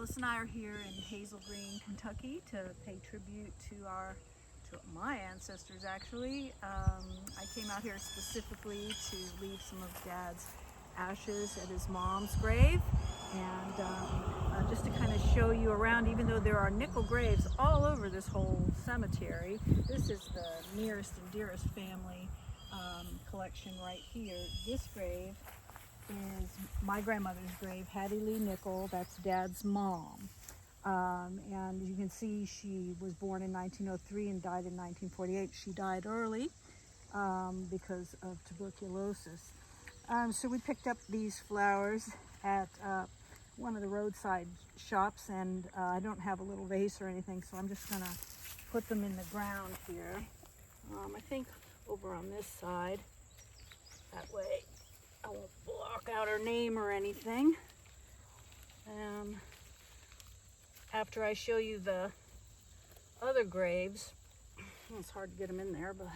Alice and I are here in Hazel Green, Kentucky to pay tribute to my ancestors actually. I came out here specifically to leave some of Dad's ashes at his mom's grave, and just to kind of show you around, even though there are Nickell graves all over this whole cemetery, this is the nearest and dearest family collection right here. This grave is my grandmother's grave, Hattie Lee Nickell. That's Dad's mom. And you can see she was born in 1903 and died in 1948. She died early because of tuberculosis. So we picked up these flowers at one of the roadside shops, and I don't have a little vase or anything, so I'm just gonna put them in the ground here. I think over on this side, that way I won't block out her name or anything. After I show you the other graves, it's hard to get them in there, but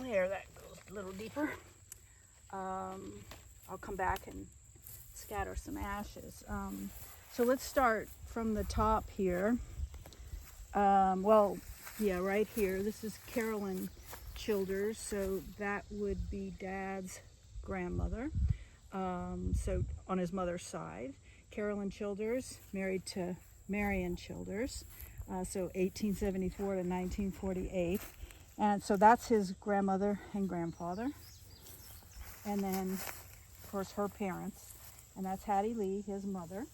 there, that goes a little deeper. I'll come back and scatter some ashes. So let's start from the top here. Right here. This is Carolyn Childers, so that would be Dad's grandmother. So on his mother's side, Carolyn Childers married to Marion Childers, so 1874 to 1948, and so that's his grandmother and grandfather, and then of course her parents, and that's Hattie Lee, his mother.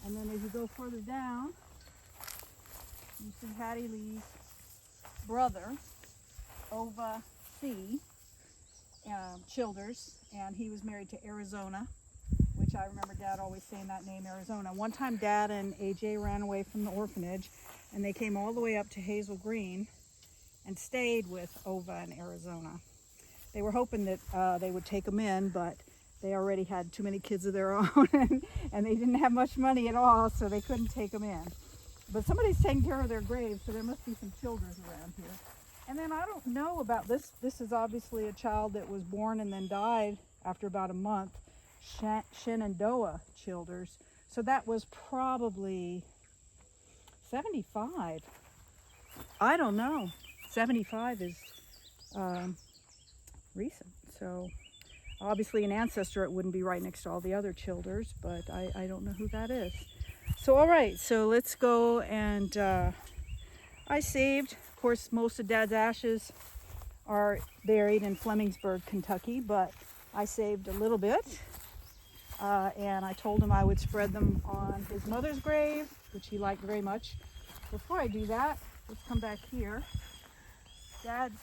And then as you go further down, you see Hattie Lee's brother, Ova C. Childers, and he was married to Arizona, which I remember Dad always saying that name, Arizona. One time Dad and AJ ran away from the orphanage, and they came all the way up to Hazel Green and stayed with Ova in Arizona. They were hoping that they would take them in, but they already had too many kids of their own, and they didn't have much money at all, so they couldn't take them in. But somebody's taking care of their graves, so there must be some Childers around here. And then I don't know about this. This is obviously a child that was born and then died after about a month, Shenandoah Childers. So that was probably 75. I don't know. 75 is recent. So obviously an ancestor, it wouldn't be right next to all the other Childers, but I don't know who that is. So all right, so let's go, and I saved, of course, most of Dad's ashes are buried in Flemingsburg, Kentucky, but I saved a little bit, and I told him I would spread them on his mother's grave, which he liked very much. Before I do that, let's come back here. Dad's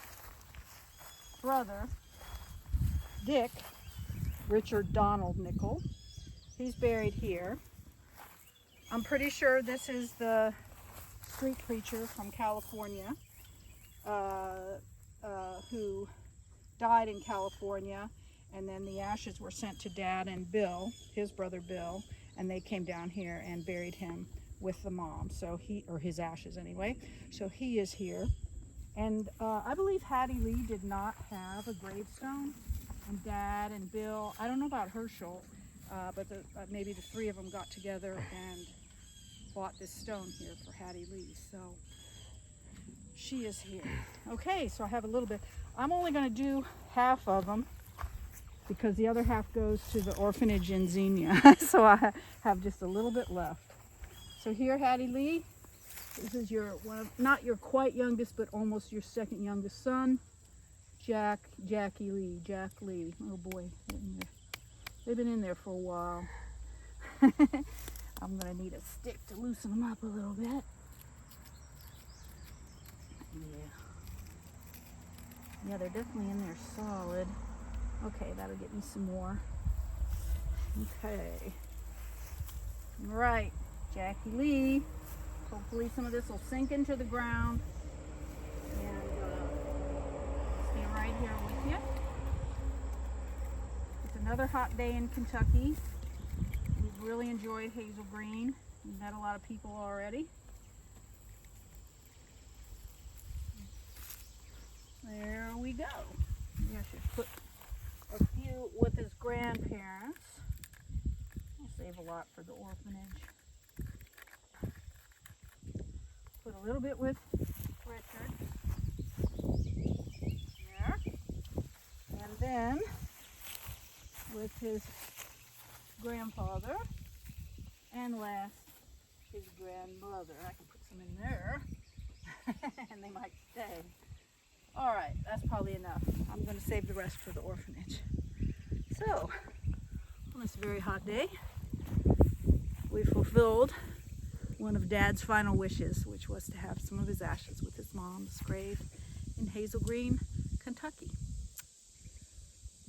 brother, Dick Richard Donald Nickell, he's buried here. I'm pretty sure this is the street preacher from California who died in California, and then the ashes were sent to Dad and Bill, his brother Bill, and they came down here and buried him with the mom. So his ashes anyway. So he is here. And I believe Hattie Lee did not have a gravestone, and Dad and Bill, I don't know about Herschel, but maybe the three of them got together and bought this stone here for Hattie Lee. So she is here. Okay, so I have a little bit. I'm only going to do half of them because the other half goes to the orphanage in Xenia. So I have just a little bit left. So here, Hattie Lee, this is your not your quite youngest, but almost your second youngest son, Jack Lee. Oh boy, they've been in there for a while. I'm going to need a stick to loosen them up a little bit. Yeah, they're definitely in there solid. Okay, that'll get me some more. Okay. All right, Jackie Lee. Hopefully some of this will sink into the ground. And stay right here with you. It's another hot day in Kentucky. We've really enjoyed Hazel Green. We've met a lot of people already. There we go. Maybe I should put a few with his grandparents. Save a lot for the orphanage. Put a little bit with Richard. There. And then with his grandfather. And last, his grandmother. I can put some in there. And they might stay. All right, that's probably enough. I'm going to save the rest for the orphanage. So, on this very hot day, we fulfilled one of Dad's final wishes, which was to have some of his ashes with his mom's grave in Hazel Green, Kentucky.